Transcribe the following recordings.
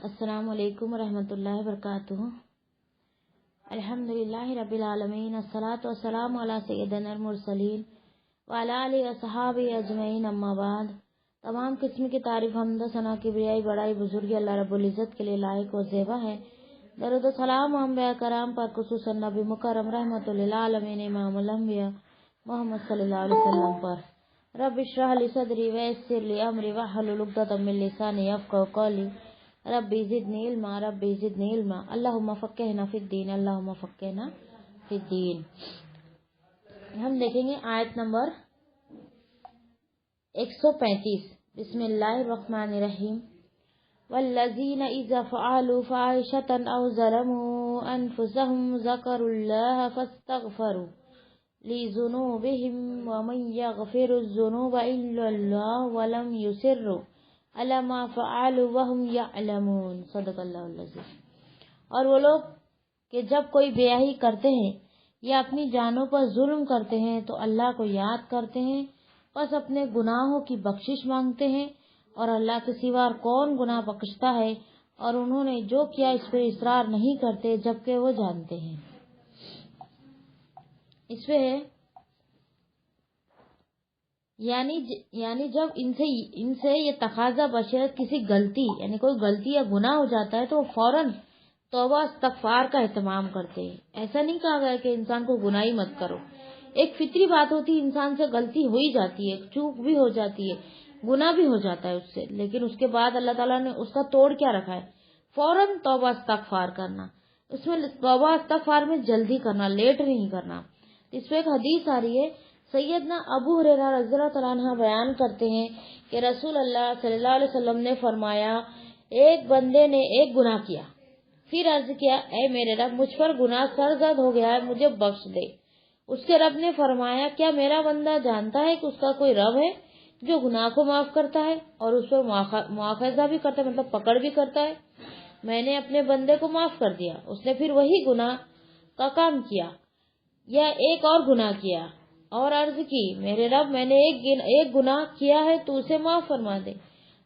السلام علیکم ورحمۃ اللہ وبرکاتہ۔ الحمدللہ رب العالمین، الصلاۃ والسلام علی سیدنا المرسلین وعلی آلہ وصحابہ اجمعین، اما بعد۔ تمام قسم کی تعریف، حمد و ثنا، کبریائی، بڑائی، بزرگی اللہ رب العزت کے لیے لائق و زیبا ہے۔ درود و سلام انبیاء کرام پر، خصوصاً نبی مکرم رحمۃ للعالمین امام الانبیاء محمد صلی اللہ علیہ وسلم پر۔ رب اشرح لی صدری ویسر لی امری واحلل عقدۃ من لسانی یفقہوا قولی۔ ربی زدنی علما، ربی زدنی علما، اللہم فقہنا فی الدین، اللہم فقہنا فی الدین۔ ہم دیکھیں گے آیت نمبر 135۔ بسم اللہ الرحمن الرحیم۔ والذین اذا فعلوا فاحشۃ او ظلموا انفسهم ذکروا اللہ فاستغفروا لذنوبهم ومن یغفر الذنوب الا اللہ ولم یصروا علی ما فعلوا وهم یعلمون۔ صدق اللہ العظیم۔ اور وہ لوگ کہ جب کوئی بیاہی کرتے ہیں یا اپنی جانوں پر ظلم کرتے ہیں تو اللہ کو یاد کرتے ہیں، پس اپنے گناہوں کی بخشش مانگتے ہیں، اور اللہ کے سوا کون گناہ بخشتا ہے، اور انہوں نے جو کیا اس پر اصرار نہیں کرتے جبکہ وہ جانتے ہیں۔ اس پہ ہے یعنی جب ان سے یہ تقاضا بشرط کسی غلطی یعنی کوئی غلطی یا گناہ ہو جاتا ہے تو وہ فوراً توبہ استغفار کا اہتمام کرتے ہیں۔ ایسا نہیں کہا گیا کہ انسان کو گناہ ہی مت کرو، ایک فطری بات ہوتی ہے، انسان سے غلطی ہو ہی جاتی ہے، چوک بھی ہو جاتی ہے، گناہ بھی ہو جاتا ہے اس سے، لیکن اس کے بعد اللہ تعالیٰ نے اس کا توڑ کیا رکھا ہے؟ فوراً توبہ استغفار کرنا۔ اس میں توبہ استغفار میں جلدی کرنا، لیٹ نہیں کرنا۔ اس پہ ایک حدیث آ رہی ہے، سیدنا ابو ہریرہ رضی اللہ تعالیٰ عنہ بیان کرتے ہیں کہ رسول اللہ صلی اللہ علیہ وسلم نے فرمایا، ایک بندے نے ایک گناہ کیا، پھر عرض کیا، اے میرے رب، مجھ پر گناہ سرزد ہو گیا ہے، مجھے بخش دے۔ اس کے رب نے فرمایا، کیا میرا بندہ جانتا ہے کہ اس کا کوئی رب ہے جو گناہ کو معاف کرتا ہے اور اس پر مواخذہ بھی کرتا ہے، مطلب پکڑ بھی کرتا ہے؟ میں نے اپنے بندے کو معاف کر دیا، اس نے پھر وہی گناہ کا کام کیا یا ایک اور گناہ کیا اور عرض کی، میرے رب، میں نے ایک گناہ کیا ہے تو اسے معاف فرما دے۔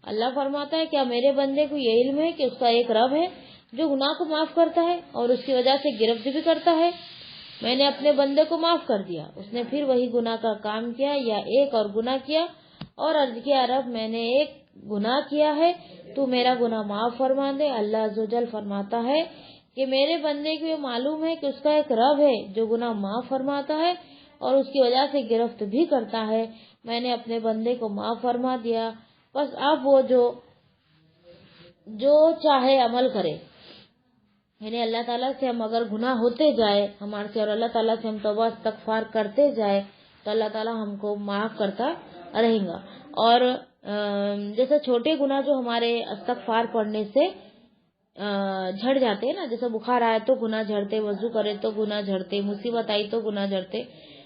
اللہ فرماتا ہے، کیا میرے بندے کو یہ علم ہے کہ اس کا ایک رب ہے جو گناہ کو معاف کرتا ہے اور اس کی وجہ سے گرفت بھی کرتا ہے؟ میں نے اپنے بندے کو معاف کر دیا، اس نے پھر وہی گناہ کا کام کیا یا ایک اور گناہ کیا اور عرض کیا، رب، میں نے ایک گناہ کیا ہے، تو میرا گناہ معاف فرما دے۔ اللہ عز و جل فرماتا ہے کہ میرے بندے کو یہ معلوم ہے کہ اس کا ایک رب ہے جو گناہ معاف فرماتا ہے اور اس کی وجہ سے گرفت بھی کرتا ہے، میں نے اپنے بندے کو معاف فرما دیا، بس اب وہ جو چاہے عمل کرے۔ یعنی اللہ تعالیٰ سے ہم اگر گناہ ہوتے جائے ہمارے سے اور اللہ تعالیٰ سے ہم توبہ استغفار کرتے جائے تو اللہ تعالیٰ ہم کو معاف کرتا رہے گا۔ اور جیسے چھوٹے گناہ جو ہمارے استغفار پڑھنے سے جھڑ جاتے ہیں نا، جیسے بخار آئے تو گناہ جھڑتے، وضو کرے تو گناہ جھڑتے، مصیبت آئی تو گناہ جھڑتے،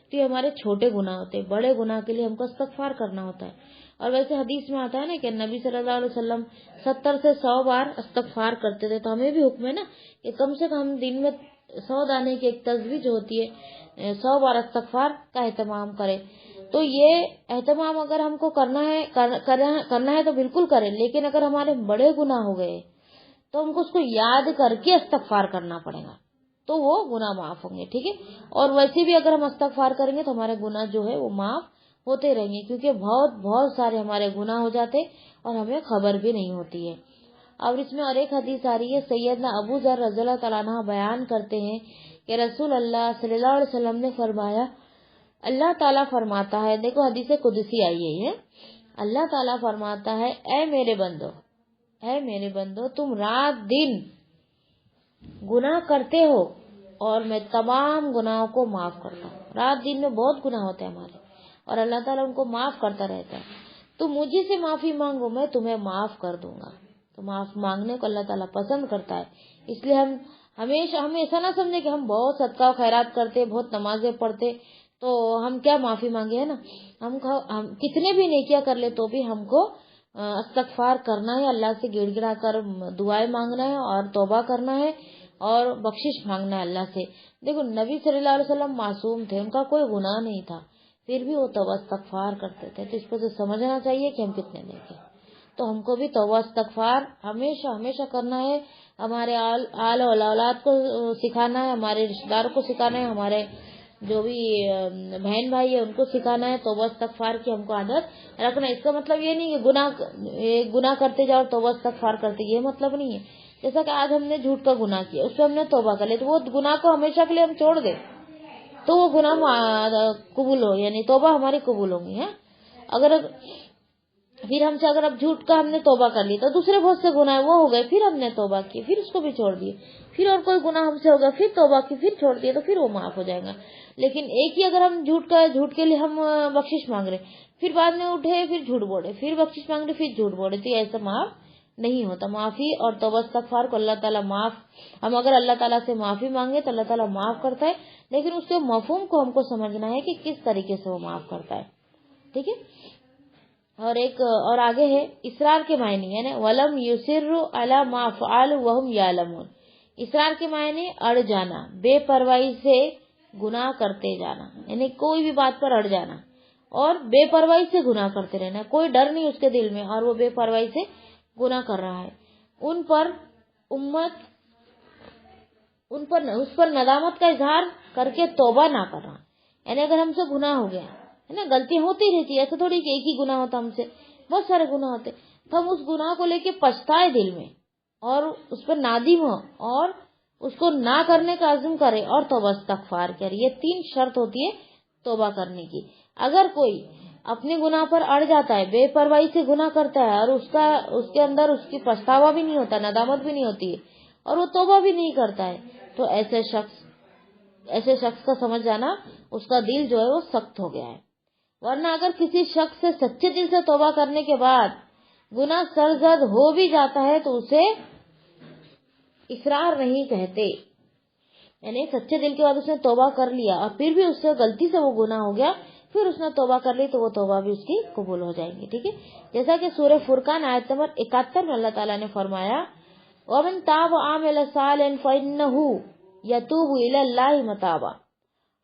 تو یہ ہمارے چھوٹے گناہ ہوتے ہیں۔ بڑے گناہ کے لیے ہم کو استغفار کرنا ہوتا ہے۔ اور ویسے حدیث میں آتا ہے نا کہ نبی صلی اللہ علیہ وسلم 70 سے 100 بار استغفار کرتے تھے، تو ہمیں بھی حکم ہے نا کہ کم سے کم دن میں 100 دانے کی ایک تسبیح جو ہوتی ہے 100 بار استغفار کا اہتمام کرے۔ تو یہ اہتمام اگر ہم کو کرنا ہے تو بالکل کریں، لیکن اگر ہمارے بڑے گناہ ہو گئے تو ہم کو اس کو یاد کر کے استغفار کرنا پڑے گا، تو وہ گناہ معاف ہوں گے، ٹھیک ہے۔ اور ویسے بھی اگر ہم استغفار کریں گے تو ہمارے گناہ جو ہے وہ معاف ہوتے رہیں گے، کیونکہ بہت سارے ہمارے گناہ ہو جاتے اور ہمیں خبر بھی نہیں ہوتی ہے۔ اور اس میں اور ایک حدیث آ رہی ہے، سیدنا ابو ذر رضی اللہ تعالیٰ عنہ بیان کرتے ہیں کہ رسول اللہ صلی اللہ علیہ وسلم نے فرمایا، اللہ تعالیٰ فرماتا ہے، دیکھو حدیث قدسی آئی ہے، اللہ تعالیٰ فرماتا ہے، اے میرے بندو، تم رات دن گناہ کرتے ہو اور میں تمام گناہوں کو معاف کرتا ہوں۔ رات دن میں بہت گناہ ہوتے ہیں ہمارے اور اللہ تعالیٰ ان کو معاف کرتا رہتا ہے، تو مجھے سے معافی مانگو، میں تمہیں معاف کر دوں گا۔ تو معاف مانگنے کو اللہ تعالیٰ پسند کرتا ہے، اس لیے ہم ایسا نہ سمجھے کہ ہم بہت صدقہ و خیرات کرتے، بہت نمازیں پڑھتے تو ہم کیا معافی مانگے، ہے نا، ہم کتنے بھی نیکیاں کر لے تو بھی ہم کو استغفار کرنا ہے، اللہ سے گڑ گڑا کر دعائیں مانگنا ہے اور توبہ کرنا ہے اور بخشش مانگنا ہے اللہ سے۔ دیکھو نبی صلی اللہ علیہ وسلم معصوم تھے، ان کا کوئی گناہ نہیں تھا، پھر بھی وہ توبہ استغفار کرتے تھے، تو اس کو سمجھنا چاہیے کہ ہم کتنے نیک ہیں۔ تو ہم کو بھی توبہ استغفار ہمیشہ ہمیشہ کرنا ہے. ہمارے آل اولاد کو سکھانا ہے, ہمارے رشتے داروں کو سکھانا ہے, ہمارے جو بھی بہن بھائی ہے ان کو سکھانا ہے توبہ استغفار کی ہم کو عادت رکھنا. اس کا مطلب یہ نہیں کہ گناہ کرتے جاؤ توبہ استغفار کرتے, یہ مطلب نہیں ہے. جیسا کہ آج ہم نے جھوٹ کا گناہ کیا, اس پہ ہم نے توبہ کر لی, تو وہ گناہ کو ہمیشہ کے لیے ہم چھوڑ دیں تو وہ گناہ قبول ہو, یعنی توبہ ہماری قبول ہوگی ہے. اگر پھر ہم سے اگر اب جھوٹ کا ہم نے توبہ کر لی تو دوسرے بہت سے گناہ وہ ہو گئے, پھر ہم نے توبہ کی, پھر اس کو بھی چھوڑ دیے, پھر اور کوئی گناہ ہم سے ہو گیا, پھر توبہ کی, پھر چھوڑ دیے, تو پھر وہ معاف ہو جائے گا. لیکن ایک ہی اگر ہم جھوٹ کے لیے ہم بخشش مانگ رہے, پھر بعد میں اٹھے پھر جھوٹ بولے, پھر بخشش مانگ رہے پھر جھوٹ بولے, تو ایسا معاف نہیں ہوتا. معافی اور توبہ استغفار کو اللہ تعالیٰ ہم اگر اللہ تعالیٰ سے معافی مانگے تو اللہ تعالیٰ معاف کرتا ہے, لیکن اس کے مفہوم کو ہم کو سمجھنا ہے کہ کس طریقے سے وہ معاف کرتا ہے. ٹھیک ہے. اور آگے ہے اصرار کے معنی, یعنی ولم یصروا علی ما فعلوا وهم یعلمون. اصرار کے معنی اڑ جانا, بے پرواہی سے گناہ کرتے جانا, یعنی کوئی بھی بات پر اڑ جانا اور بے پرواہی سے گناہ کرتے رہنا. کوئی ڈر نہیں اس کے دل میں اور وہ بے پرواہی سے گناہ کر رہا ہے. اس پر ندامت کا اظہار کر کے توبہ نہ کرنا. یعنی اگر ہم سے گناہ ہو گیا ہے نا, غلطی ہوتی رہتی ہے, ایسا تھوڑی کہ ایک ہی گناہ ہوتا, ہم سے بہت سارے گناہ ہوتے, تو ہم اس گناہ کو لے کے پچھتائے دل میں اور اس پر نادم ہو اور اس کو نہ کرنے کا عزم کرے اور توبہ استغفار کرے. یہ 3 شرط ہوتی ہے توبہ کرنے کی. اگر کوئی اپنے گناہ پر اڑ جاتا ہے, بے پرواہی سے گناہ کرتا ہے اور اس کے اندر اس کی پچھتاوا بھی نہیں ہوتا, ندامت بھی نہیں ہوتی ہے اور وہ توبہ بھی نہیں کرتا ہے, تو ایسے شخص کا سمجھ جانا اس کا دل جو ہے وہ سخت ہو گیا ہے. ورنہ اگر کسی شخص سے سچے دل سے توبہ کرنے کے بعد گناہ سرزد ہو بھی جاتا ہے تو اسے اصرار نہیں کہتے. یعنی سچے دل کے بعد اس نے توبہ کر لیا اور پھر بھی اس سے غلطی سے وہ گناہ ہو گیا, پھر اس نے توبہ کر لی تو وہ توبہ بھی اس کی قبول ہو جائیں گی. ٹھیک ہے. جیسا کہ سورہ فرقان آیت نمبر 71 میں اللہ تعالیٰ نے فرمایا وَمَن تَابَ وَعَمِلَ صَالِحًا فَإِنَّهُ يَتُوبُ إِلَى اللَّهِ مَتَابًا.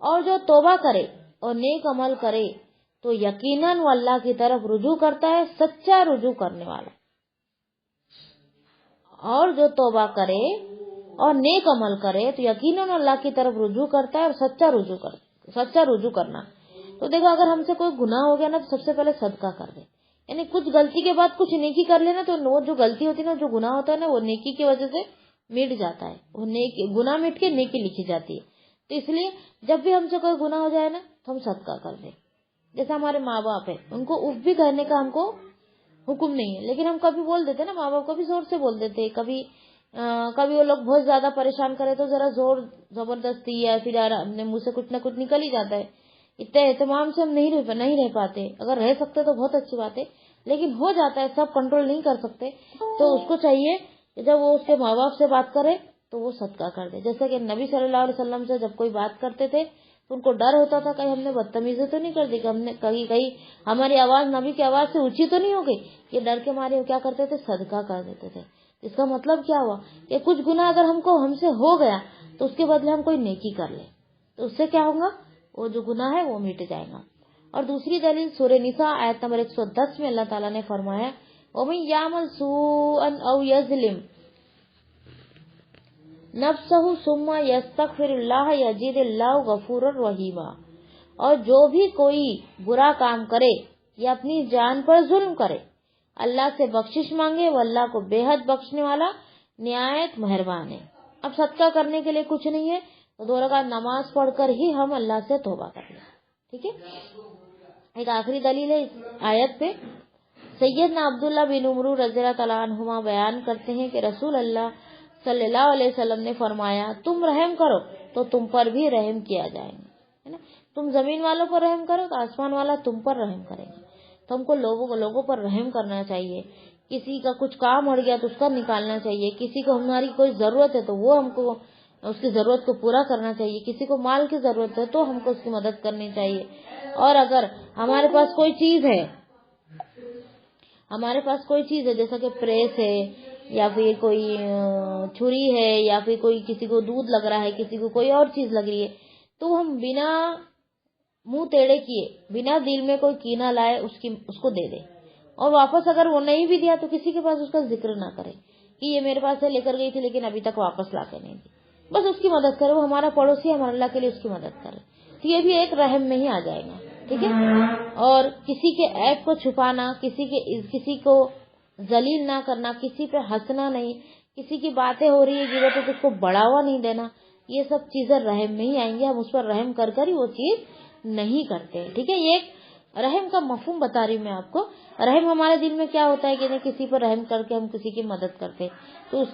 اور جو توبہ کرے اور نیک عمل کرے تو یقیناً وہ اللہ کی طرف رجوع کرتا ہے, سچا رجوع کرنے والا. اور جو توبہ کرے اور نیک عمل کرے تو یقیناً اللہ کی طرف رجوع کرتا ہے اور سچا رجوع کرنا. تو دیکھو اگر ہم سے کوئی گناہ ہو گیا نا تو سب سے پہلے صدقہ کر دے, یعنی کچھ غلطی کے بعد کچھ نیکی کر لینا, تو وہ جو غلطی ہوتی ہے نا, جو گناہ ہوتا ہے نا, وہ نیکی کی وجہ سے مٹ جاتا ہے, وہ گناہ مٹ کے نیکی لکھی جاتی ہے. تو اس لیے جب بھی ہم سے کوئی گناہ ہو جائے نا تو ہم صدقہ کر دیں. جیسے ہمارے ماں باپ ہے, ان کو اف بھی کرنے کا ہم کو حکم نہیں ہے, لیکن ہم کبھی بول دیتے نا, ماں باپ کو بھی زور سے بول دیتے, کبھی وہ لوگ بہت زیادہ پریشان کرے تو ذرا زور زبردستی یا پھر اپنے منہ سے کچھ نہ کچھ نکل ہی جاتا ہے. اتنے اہتمام سے ہم نہیں رہ پاتے, اگر رہ سکتے تو بہت اچھی بات ہے, لیکن ہو جاتا ہے, سب کنٹرول نہیں کر سکتے. تو اس کو چاہیے کہ جب وہ اس کے ماں باپ سے بات کرے تو وہ صدقہ کر دے. جیسے کہ نبی صلی اللہ علیہ وسلم سے جب کوئی بات کرتے تھے تو ان کو ڈر ہوتا تھا کہیں ہم نے بدتمیزی تو نہیں کر دی, کہ ہم نے کہیں ہماری آواز نبی کی آواز سے اونچی تو نہیں ہو گئی. یہ ڈر کے مارے وہ کیا کرتے تھے, صدقہ کر دیتے تھے. اس کا مطلب کیا ہوا کہ کچھ گناہ اگر ہم سے ہو گیا تو اس کے بدلے ہم کوئی نیکی کر لیں تو اس سے کیا ہوگا, وہ جو گناہ ہے وہ مٹ جائے گا. اور دوسری دلیل سورہ نساء آیت نمبر 110 میں اللہ تعالیٰ نے فرمایا وَمَن يَعْمَلْ سُوءًا أَوْ يَظْلِمْ نَفْسَهُ ثُمَّ يَسْتَغْفِرِ اللَّهَ يَجِدِ اللَّهَ غَفُورًا رَحِيمًا. اور جو بھی کوئی برا کام کرے یا اپنی جان پر ظلم کرے, اللہ سے بخشش مانگے, وہ اللہ کو بے حد بخشنے والا نہایت مہربان ہے. اب صدقہ کرنے کے لیے کچھ نہیں ہے تو 2 رکعت نماز پڑھ کر ہی ہم اللہ سے توبہ کر لیں. ٹھیک ہے. ایک آخری دلیل ہے اس آیت پہ, سیدنا عبداللہ بن عمر رضی اللہ تعالیٰ عنہما بیان کرتے ہیں کہ رسول اللہ صلی اللہ علیہ وسلم نے فرمایا تم رحم کرو تو تم پر بھی رحم کیا جائے گا, ہے نا. تم زمین والوں پر رحم کرو تو آسمان والا تم پر رحم کرے گا. تو ہم کو لوگوں پر رحم کرنا چاہیے. کسی کا کچھ کام اڑ گیا تو اس کا نکالنا چاہیے, کسی کو ہماری کوئی ضرورت ہے تو وہ ہم کو اس کی ضرورت کو پورا کرنا چاہیے, کسی کو مال کی ضرورت ہے تو ہم کو اس کی مدد کرنی چاہیے. اور اگر ہمارے پاس کوئی چیز ہے جیسا کہ پریس ہے یا پھر کوئی چھری ہے یا پھر کوئی کسی کو دودھ لگ رہا ہے, کسی کو کوئی اور چیز لگ رہی ہے, تو ہم بنا منہ ٹیڑے کیے, بنا دل میں کوئی کینہ لائے اس کو دے دے. اور واپس اگر وہ نہیں بھی دیا تو کسی کے پاس اس کا ذکر نہ کرے کہ یہ میرے پاس سے لے کر گئی تھی لیکن ابھی تک واپس لا کے نہیں دی، بس اس کی مدد کرے، وہ ہمارا پڑوسی ہے، ہمارے اللہ کے لیے اس کی مدد کرے، تو یہ بھی ایک رحم میں ہی آ جائے گا، ٹھیک ہے۔ اور کسی کے عیب کو چھپانا، کسی کو ذلیل نہ کرنا، کسی پہ ہنسنا نہیں، کسی کی باتیں ہو رہی ہے غیبت تو اس کو بڑھاوا نہیں دینا، یہ سب چیزیں رحم میں ہی آئیں گے، ہم اس پر رحم کر ہی وہ چیز نہیں کرتے، ٹھیک ہے۔ یہ ایک رحم کا مفہوم بتا رہی ہوں میں آپ کو۔ رحم ہمارے دل میں کیا ہوتا ہے کہ کسی پر رحم کر کے ہم کسی کی مدد کرتے، تو اس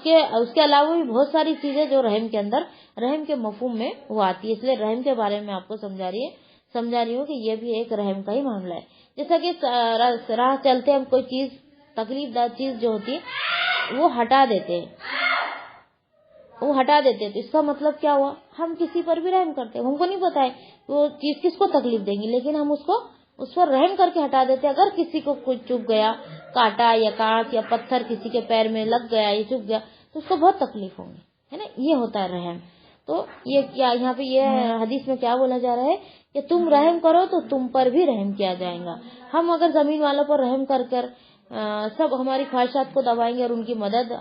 کے علاوہ بھی بہت ساری چیزیں جو رحم کے اندر، رحم کے مفہوم میں وہ آتی ہے، اس لیے رحم کے بارے میں آپ کو سمجھا رہی ہوں کہ یہ بھی ایک رحم کا ہی معاملہ ہے۔ جیسا کہ راہ چلتے ہم کوئی چیز، تکلیف دہ چیز جو ہوتی ہے وہ ہٹا دیتے ہیں، تو اس کا مطلب کیا ہوا، ہم کسی پر بھی رحم کرتے ہیں، ہم کو نہیں پتا ہے وہ چیز کس کو تکلیف دیں گی، لیکن ہم اس پر رحم کر کے ہٹا دیتے۔ اگر کسی کو کچھ چبھ گیا، کاٹا یا کانٹ یا پتھر کسی کے پیر میں لگ گیا یا چبھ گیا تو اس کو بہت تکلیف ہوگی، ہے نا، یہ ہوتا ہے رحم۔ تو یہ کیا یہاں پہ یہ حدیث میں کیا بولا جا رہا ہے کہ تم رحم کرو تو تم پر بھی رحم کیا جائے گا۔ ہم اگر زمین والوں پر رحم کر سب ہماری خواہشات کو دبائیں گے اور ان کی مدد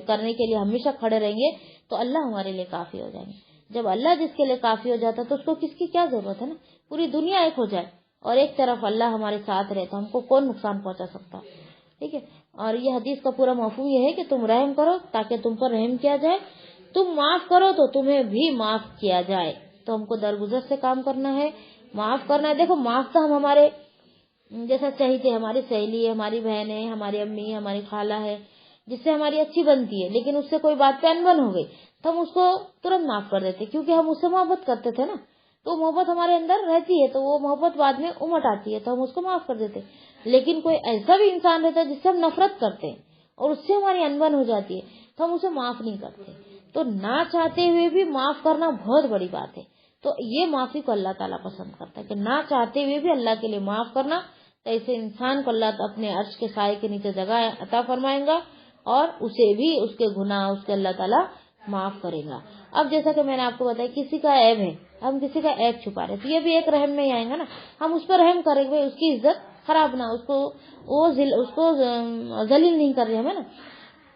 کرنے کے لیے ہمیشہ کھڑے رہیں گے تو اللہ ہمارے لیے کافی ہو جائیں گے۔ جب اللہ جس کے لیے کافی ہو جاتا تو اس کو کس کی کیا ضرورت ہے نا، پوری دنیا ایک ہو جائے اور ایک طرف اللہ ہمارے ساتھ رہتا، ہم کو کون نقصان پہنچا سکتا، ٹھیک ہے۔ اور یہ حدیث کا پورا مفہوم یہ ہے کہ تم رحم کرو تاکہ تم پر رحم کیا جائے، تم معاف کرو تو تمہیں بھی معاف کیا جائے۔ تو ہم کو درگزر سے کام کرنا ہے، معاف کرنا ہے۔ دیکھو معاف تو ہم ہمارے جیسا چاہیے، ہماری سہیلی ہے، ہماری بہن ہے، ہماری امی، ہماری خالہ ہے، جس سے ہماری اچھی بنتی ہے، لیکن اس سے کوئی بات پہ انبن ہو گئی تو ہم اس کو ترنت معاف کر دیتے کیونکہ ہم اس سے محبت کرتے تھے نا، تو محبت ہمارے اندر رہتی ہے تو وہ محبت بعد میں امٹ آتی ہے تو ہم اس کو معاف کر دیتے۔ لیکن کوئی ایسا بھی انسان رہتا ہے جس سے ہم نفرت کرتے ہیں اور اس سے ہماری انبن ہو جاتی ہے تو ہم اسے معاف نہیں کرتے۔ تو نہ چاہتے ہوئے بھی معاف کرنا بہت بڑی بات ہے، تو یہ معافی کو اللہ تعالیٰ پسند کرتا ہے کہ نہ چاہتے ہوئے بھی اللہ کے لیے معاف کرنا، تو ایسے انسان کو اللہ اپنے عرش کے سائے کے نیچے جگہ عطا فرمائیں گا اور اسے بھی اس کے گناہ اس کے اللہ تعالیٰ معاف کرے گا۔ اب جیسا کہ میں نے آپ کو بتایا کسی کا عیب ہے، ہم کسی کا عیب چھپا رہے تو یہ بھی ایک رحم میں ہی آئیں گا نا، ہم اس پر رحم کریں گے، اس کی عزت خراب نہ، اس کو ذلیل نہیں کر رہے ہمیں نا۔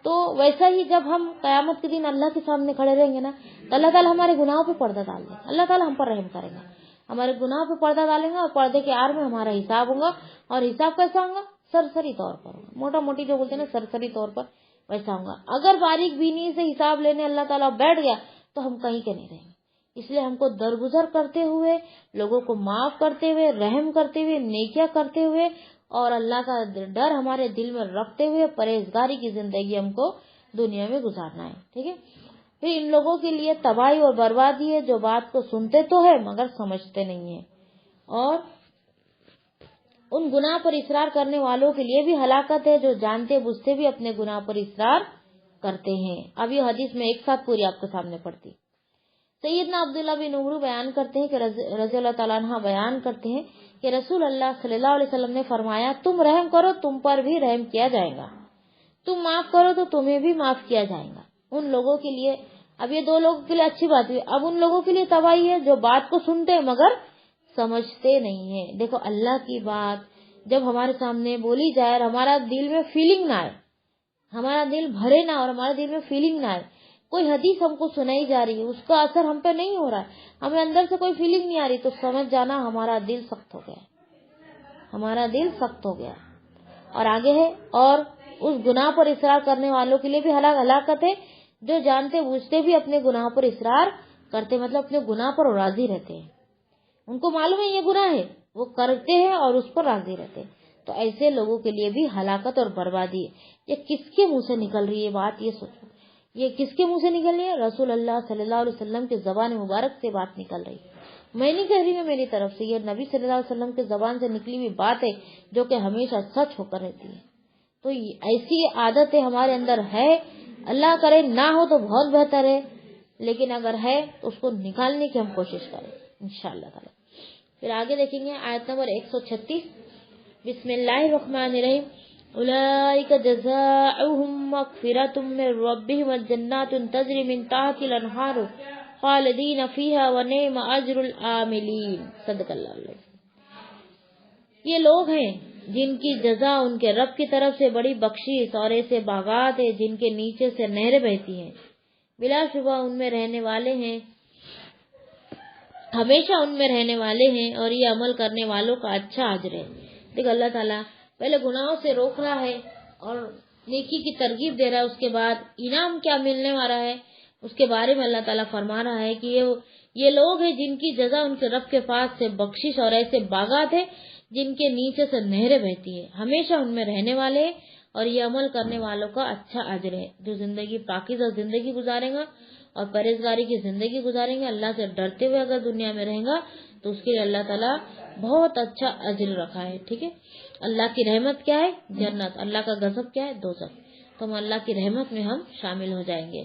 تو ویسا ہی جب ہم قیامت کے دن اللہ کے سامنے کھڑے رہیں گے نا تو اللہ تعالیٰ ہمارے گناہوں پہ پردہ ڈال دے، اللہ تعالیٰ ہم پر رحم کرے گا، ہمارے گناہ پہ پردہ ڈالیں گا اور پردے کے آڑ میں ہمارا حساب ہوگا، اور حساب کیسا ہوگا، سرسری طور پر ہوگا، موٹا موٹی جو بولتے ہیں نا سرسری طور پر ویسا ہوگا۔ اگر باریک بینی سے حساب لینے اللہ تعالیٰ بیٹھ گیا تو ہم کہیں کے نہیں رہیں گے، اس لیے ہم کو درگزر کرتے ہوئے، لوگوں کو معاف کرتے ہوئے، رحم کرتے ہوئے، نیکیاں کرتے ہوئے اور اللہ کا ڈر ہمارے دل میں رکھتے ہوئے پرہیزگاری کی زندگی ہم کو دنیا میں گزارنا ہے، ٹھیک ہے۔ پھر ان لوگوں کے لیے تباہی اور بربادی ہے جو بات کو سنتے تو ہے مگر سمجھتے نہیں ہیں، اور ان گناہ پر اصرار کرنے والوں کے لیے بھی ہلاکت ہے جو جانتے بوجھتے بھی اپنے گناہ پر اصرار کرتے ہیں۔ اب یہ حدیث میں ایک ساتھ پوری آپ کے سامنے پڑتی۔ سیدنا عبداللہ بن عمر بیان کرتے ہیں کہ رضی اللہ تعالیٰ عنہ بیان کرتے ہیں کہ رسول اللہ صلی اللہ علیہ وسلم نے فرمایا تم رحم کرو تم پر بھی رحم کیا جائے گا، تم معاف کرو تو تمہیں بھی معاف کیا جائے گا۔ ان لوگوں کے لیے، اب یہ دو لوگوں کے لیے اچھی بات ہے، اب ان لوگوں کے لیے تباہی ہے جو بات کو سنتے مگر سمجھتے نہیں ہیں۔ دیکھو اللہ کی بات جب ہمارے سامنے بولی جائے اور ہمارا دل میں فیلنگ نہ آئے، ہمارا دل بھرے نہ اور ہمارے دل میں فیلنگ نہ آئے، کوئی حدیث ہم کو سنائی جا رہی ہے اس کا اثر ہم پہ نہیں ہو رہا ہے، ہمیں اندر سے کوئی فیلنگ نہیں آ رہی، تو سمجھ جانا ہمارا دل سخت ہو گیا، ہمارا دل سخت ہو گیا۔ اور آگے ہے اور اس گناہ پر اصرار کرنے والوں کے لیے بھی ہلاکت ہے جو جانتے بوجھتے بھی اپنے گناہ پر اصرار کرتے، مطلب اپنے گناہ پر راضی رہتے ہیں، ان کو معلوم ہے یہ گناہ ہے وہ کرتے ہیں اور اس پر راضی رہتے ہیں، تو ایسے لوگوں کے لیے بھی ہلاکت اور بربادی ہے۔ یہ کس کے منہ سے نکل رہی ہے بات، یہ سوچو، یہ کس کے منہ سے نکل رہی ہے؟ رسول اللہ صلی اللہ علیہ وسلم کے زبان مبارک سے بات نکل رہی ہے، میں نہیں کہہ رہی میں میری طرف سے، یہ نبی صلی اللہ علیہ وسلم کے زبان سے نکلی ہوئی بات ہے جو کہ ہمیشہ سچ ہو کر رہتی ہے۔ تو ایسی عادتیں ہمارے اندر ہے، اللہ کرے نہ ہو تو بہت بہتر ہے، لیکن اگر ہے تو اس کو نکالنے کی ہم کوشش کریں انشاءاللہ تعالی۔ پھر آگے دیکھیں گے آیت نمبر 136، بسم اللہ الرحمن الرحیم، اولئک جزاؤہم مغفرۃ من ربہم وجنات تجری من تحتہا الانہار خالدین فیہا ونعم اجر العاملین، صدق اللہ علیہ۔ یہ لوگ ہیں جن کی جزا ان کے رب کی طرف سے بڑی بخشش اور ایسے باغات ہیں جن کے نیچے سے نہریں بہتی ہیں، بلا شبہ ان میں رہنے والے ہیں، ہمیشہ ان میں رہنے والے ہیں، اور یہ عمل کرنے والوں کا اچھا اجر ہے۔ دیکھ اللہ تعالیٰ پہلے گناہوں سے روک رہا ہے اور نیکی کی ترغیب دے رہا ہے، اس کے بعد انعام کیا ملنے والا ہے اس کے بارے میں اللہ تعالیٰ فرما رہا ہے کہ یہ لوگ ہیں جن کی جزا ان کے رب کے پاس سے بخشش اور ایسے باغات ہیں جن کے نیچے سے نہریں بہتی ہیں، ہمیشہ ان میں رہنے والے ہیں، اور یہ عمل کرنے والوں کا اچھا اجر ہے۔ جو زندگی پاکیزہ زندگی گزارے گا اور پرہیزگاری کی زندگی گزاریں گے، اللہ سے ڈرتے ہوئے اگر دنیا میں رہیں گا تو اس کے لیے اللہ تعالیٰ بہت اچھا اجر رکھا ہے۔ ٹھیک ہے، اللہ کی رحمت کیا ہے؟ جنت۔ اللہ کا غضب کیا ہے؟ دوزخ۔ تو ہم اللہ کی رحمت میں ہم شامل ہو جائیں گے۔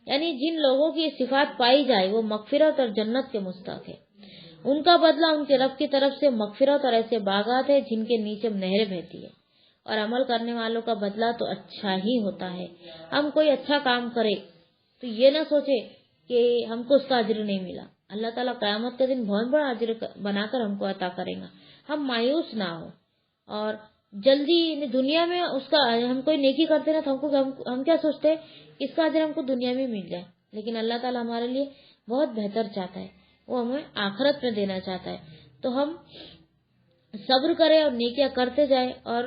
یعنی جن لوگوں کی صفات پائی جائے وہ مغفرت اور جنت کے مستحق ہے، ان کا بدلہ ان کے رب کی طرف سے مغفرت اور ایسے باغات ہیں جن کے نیچے نہریں بہتی ہے، اور عمل کرنے والوں کا بدلہ تو اچھا ہی ہوتا ہے۔ ہم کوئی اچھا کام کرے تو یہ نہ سوچے کہ ہم کو اس کا اجر نہیں ملا، اللہ تعالیٰ قیامت کے دن بہت بڑا اجر بنا کر ہم کو عطا کرے گا۔ ہم مایوس نہ ہو اور جلدی دنیا میں اس کا، ہم کوئی نیکی کرتے نا تو ہم کیا سوچتے اس کا اجر ہم کو دنیا میں مل جائے، لیکن اللہ تعالیٰ ہمارے لیے بہت بہتر چاہتا ہے، وہ ہمیں آخرت میں دینا چاہتا ہے۔ تو ہم صبر کریں اور نیکیاں کرتے جائیں، اور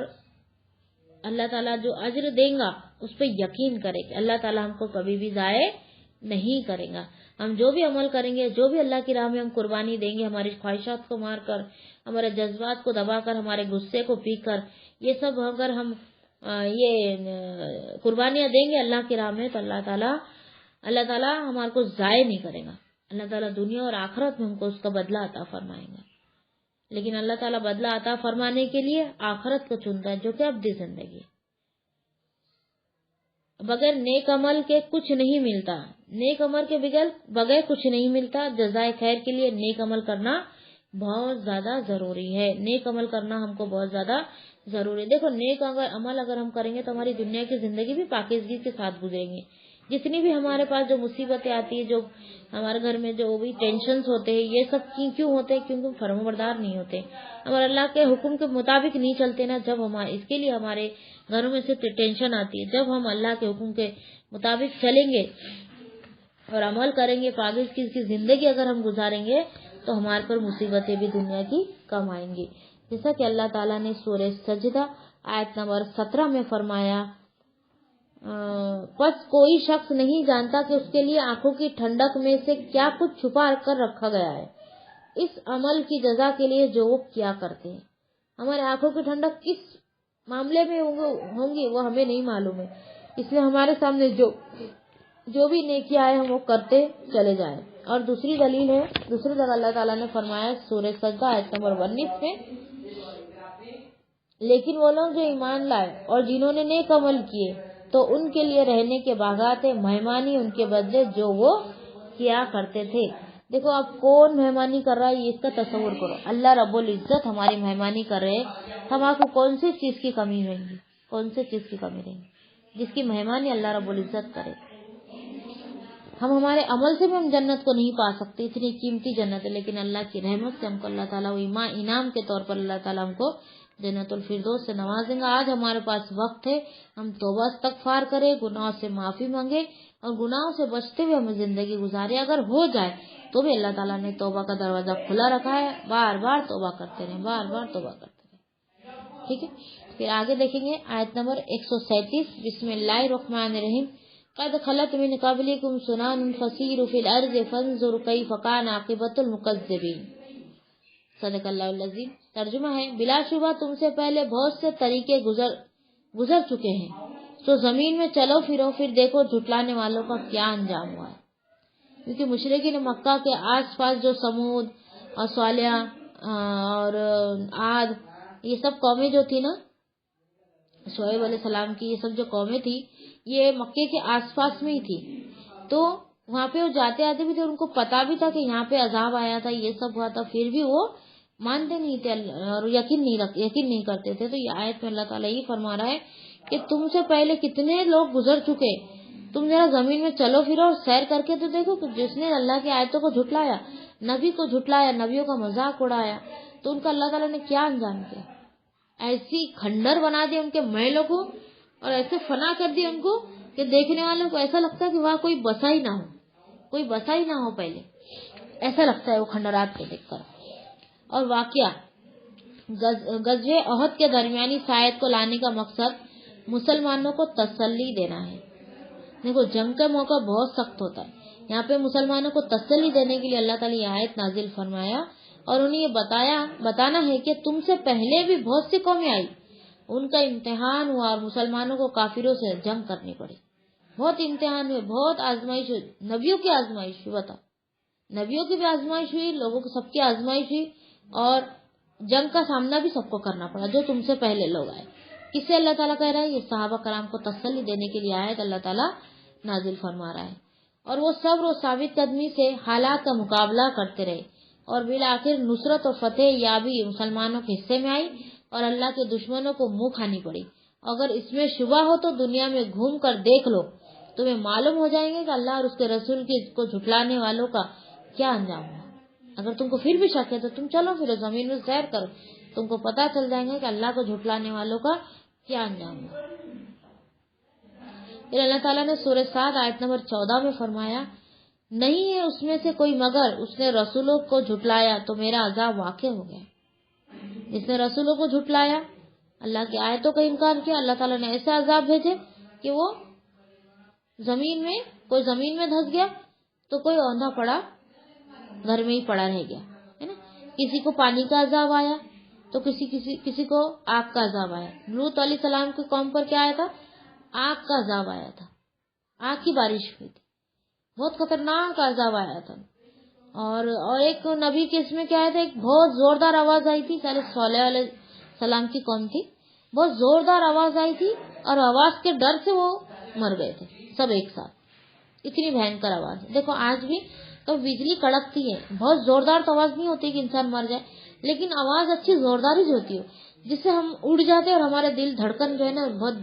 اللہ تعالیٰ جو اجر دیں گا اس پہ یقین کرے کہ اللہ تعالیٰ ہم کو کبھی بھی ضائع نہیں کرے گا۔ ہم جو بھی عمل کریں گے، جو بھی اللہ کی راہ میں ہم قربانی دیں گے، ہماری خواہشات کو مار کر، ہمارے جذبات کو دبا کر، ہمارے غصے کو پی کر، یہ سب اگر ہم یہ قربانیاں دیں گے اللہ کی راہ میں تو اللہ تعالیٰ ہمارے کو ضائع نہیں کرے گا۔ اللہ تعالیٰ دنیا اور آخرت میں ہم کو اس کا بدلہ عطا فرمائیں گا۔ لیکن اللہ تعالیٰ بدلہ عطا فرمانے کے لیے آخرت کو چنتا ہے جو کہ ابدی زندگی۔ بغیر نیک عمل کے کچھ نہیں ملتا، نیک عمل کے بغیر کچھ نہیں ملتا۔ جزائے خیر کے لیے نیک عمل کرنا بہت زیادہ ضروری ہے، نیک عمل کرنا ہم کو بہت زیادہ ضروری ہے۔ دیکھو نیک عمل اگر ہم کریں گے تو ہماری دنیا کی زندگی بھی پاکیزگی کے ساتھ گزریں گی۔ جتنی بھی ہمارے پاس جو مصیبتیں آتی ہیں، جو ہمارے گھر میں جو بھی ٹینشنز ہوتے ہیں، یہ سب کیوں ہوتے ہیں؟ کیونکہ ہم فرمانبردار نہیں ہوتے، ہمارے اللہ کے حکم کے مطابق نہیں چلتے نا۔ جب اس کے لیے ہمارے گھروں میں سے ٹینشن آتی ہے۔ جب ہم اللہ کے حکم کے مطابق چلیں گے اور عمل کریں گے، پاکیزگی کی زندگی اگر ہم گزاریں گے تو ہمارے پر مصیبتیں بھی دنیا کی کم آئیں گی۔ جیسا کہ اللہ تعالیٰ نے سورہ سجدہ آیت نمبر 17 میں فرمایا، پس کوئی شخص نہیں جانتا کہ اس کے لیے آنکھوں کی ٹھنڈک میں سے کیا کچھ چھپا کر رکھا گیا ہے اس عمل کی جزا کے لیے جو وہ کیا کرتے ہیں۔ ہمارے آنکھوں کی ٹھنڈک کس معاملے میں ہوں گی وہ ہمیں نہیں معلوم ہے، اس لیے ہمارے سامنے جو بھی نیکی آئے ہم وہ کرتے چلے جائیں۔ اور دوسری دلیل ہے، دوسری جگہ اللہ تعالیٰ نے فرمایا سورہ سجدہ آیت نمبر 19 میں، لیکن وہ لوگ جو ایمان لائے اور جنہوں نے نیک عمل کیے تو ان کے لیے رہنے کے باغات ہیں، مہمانی ان کے بدلے جو وہ کیا کرتے تھے۔ دیکھو اب کون مہمانی کر رہا ہے یہ اس کا تصور کرو، اللہ رب العزت ہماری مہمانی کر رہے ہیں، ہمارے کو کون سی چیز کی کمی رہیں گی؟ کون سی چیز کی کمی رہیں گی جس کی مہمانی اللہ رب العزت کرے؟ ہمارے عمل سے بھی ہم جنت کو نہیں پا سکتے، اتنی قیمتی جنت ہے، لیکن اللہ کی رحمت سے ہم کو اللہ تعالیٰ انعام کے طور پر اللہ تعالیٰ ہم کو جنت الفردوس سے نوازیں گا۔ آج ہمارے پاس وقت ہے، ہم توبہ استغفار کریں، گناہوں سے معافی مانگے اور گناہوں سے بچتے ہوئے ہمیں زندگی گزارے۔ اگر ہو جائے تو بھی اللہ تعالیٰ نے توبہ کا دروازہ کھلا رکھا ہے، بار بار توبہ کرتے رہیں، بار بار توبہ کرتے رہیں۔ ٹھیک ہے، پھر آگے دیکھیں گے آیت نمبر 137، بسم اللہ الرحمن الرحیم، قد خلت من قبلکم سنن فسیروا فی الارض فانظروا کیف کان عاقبۃ المکذبین۔ صدق اللہ العظیم۔ ترجمہ ہے، بلا شبہ تم سے پہلے بہت سے طریقے گزر چکے ہیں، تو زمین میں چلو پھرو، پھر دیکھو جھٹلانے والوں کا کیا انجام ہوا ہے۔ کیونکہ مشرکین مکہ کے آس پاس جو سمود اور صالح اور عاد، یہ سب قومیں جو تھی نا، شعیب علیہ السلام کی یہ سب جو قومیں تھی، یہ مکے کے آس پاس میں ہی تھی، تو وہاں پہ وہ جاتے آتے بھی تھے، ان کو پتا بھی تھا کہ یہاں پہ عذاب آیا تھا، یہ سب ہوا تھا، پھر بھی وہ مانتے نہیں تھے اور یقین نہیں کرتے تھے۔ تو یہ آیت میں اللہ تعالیٰ یہ فرما رہا ہے کہ تم سے پہلے کتنے لوگ گزر چکے، تم ذرا زمین میں چلو پھرو اور سیر کر کے تو دیکھو کہ جس نے اللہ کی آیتوں کو جھٹلایا، نبی کو جھٹلایا، نبیوں کا مذاق اڑایا، تو ان کا اللہ تعالیٰ نے کیا انجام کیا۔ ایسی کھنڈر بنا دیا ان کے محلوں کو اور ایسے فنا کر دیا ان کو کہ دیکھنے والوں کو ایسا لگتا ہے کہ وہاں کوئی بسا ہی نہ ہو پہلے، ایسا لگتا ہے وہ کھنڈرات کو دیکھ کر۔ اور واقعہ غزوہ احد کے درمیانی سائد کو لانے کا مقصد مسلمانوں کو تسلی دینا ہے۔ دیکھو جنگ کا موقع بہت سخت ہوتا ہے، یہاں پہ مسلمانوں کو تسلی دینے کے لیے اللہ تعالیٰ یہ آیت نازل فرمایا اور انہیں یہ بتانا ہے کہ تم سے پہلے بھی بہت سی قومیں آئی، ان کا امتحان ہوا اور مسلمانوں کو کافروں سے جنگ کرنی پڑی، بہت امتحان ہوئے، بہت آزمائش ہوئی، نبیوں کی آزمائش ہوئی، بتاؤ نبیوں کی بھی آزمائش ہوئی، لوگوں کی سب کی آزمائش ہوئی، اور جنگ کا سامنا بھی سب کو کرنا پڑا جو تم سے پہلے لوگ آئے۔ کس سے اللہ تعالیٰ کہہ رہا ہے؟ یہ صحابہ کرام کو تسلی دینے کے لیے آیت اللہ تعالیٰ نازل فرما رہا ہے۔ اور وہ صبر و ثابت قدمی سے حالات کا مقابلہ کرتے رہے اور بالآخر نصرت اور فتح یابی مسلمانوں کے حصے میں آئی اور اللہ کے دشمنوں کو منہ کھانی پڑی۔ اگر اس میں شبہ ہو تو دنیا میں گھوم کر دیکھ لو، تمہیں معلوم ہو جائیں گے کہ اللہ اور اس کے رسول کو جھٹلانے والوں کا کیا انجام ہوا۔ اگر تم کو پھر بھی شک ہے تو تم چلو پھر زمین میں سیر کرو، تم کو پتہ چل جائیں گے کہ اللہ کو جھٹلانے والوں کا کیا انجام ہوا۔ پھر اللہ تعالیٰ نے سورہ صاد آیت نمبر 14 میں فرمایا، نہیں ہے اس میں سے کوئی مگر اس نے رسولوں کو جھٹلایا تو میرا عذاب واقع ہو گیا۔ جس نے رسولوں کو جھٹلایا، اللہ کی آیتوں کا انکار کیا، اللہ تعالیٰ نے ایسے عذاب بھیجے کہ وہ زمین میں دھس گیا تو کوئی اوندھا پڑا گھر میں ہی پڑا رہ گیا، ہے نا۔ کسی کو پانی کا عذاب آیا تو کسی کو آگ کا عذاب آیا۔ لوط علیہ السلام کی قوم پر کیا آیا تھا؟ آگ کا عذاب آیا تھا، آگ کی بارش ہوئی تھی، بہت خطرناک عذاب آیا تھا۔ اور ایک نبی کے اس میں کیا آیا تھا؟ ایک بہت زوردار آواز آئی تھی، صالح علیہ السلام کی قوم تھی، بہت زوردار آواز آئی تھی اور آواز کے ڈر سے وہ مر گئے تھے سب ایک ساتھ، اتنی بھینکر آواز۔ دیکھو آج بھی تو بجلی کڑکتی ہے، بہت زوردار تو آواز نہیں ہوتی کہ انسان مر جائے، لیکن آواز اچھی زوردار ہی ہوتی ہے جس سے ہم اڑ جاتے اور ہمارے دل دھڑکن جو ہے نا بہت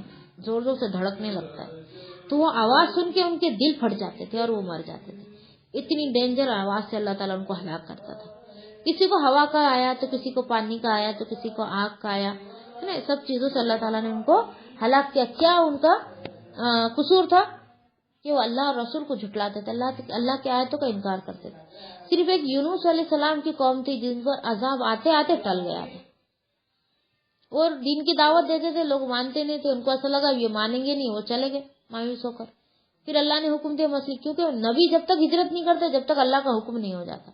زور زور سے دھڑکنے لگتا ہے، تو وہ آواز سن کے ان کے دل پھٹ جاتے تھے اور وہ مر جاتے تھے۔ اتنی ڈینجر آواز سے اللہ تعالیٰ ان کو ہلاک کرتا تھا۔ کسی کو ہوا کا آیا تو کسی کو پانی کا آیا تو کسی کو آگ کا آیا، ہے نا، سب چیزوں سے اللہ تعالیٰ نے ان کو ہلاک کیا۔ کیا ان کا قصور تھا؟ کہ وہ اللہ اور رسول کو جھٹلاتے تھے، اللہ کی آیتوں کا انکار کرتے تھے۔ صرف ایک یونس علیہ السلام کی قوم تھی جن پر عذاب آتے آتے ٹل گیا تھا، اور دین کی دعوت دیتے تھے، لوگ مانتے نہیں تھے، ان کو ایسا لگا یہ مانیں گے نہیں، وہ چلے گئے مایوس ہو کر۔ پھر اللہ نے حکم دیا مسیح، کیونکہ نبی جب تک ہجرت نہیں کرتے جب تک اللہ کا حکم نہیں ہو جاتا۔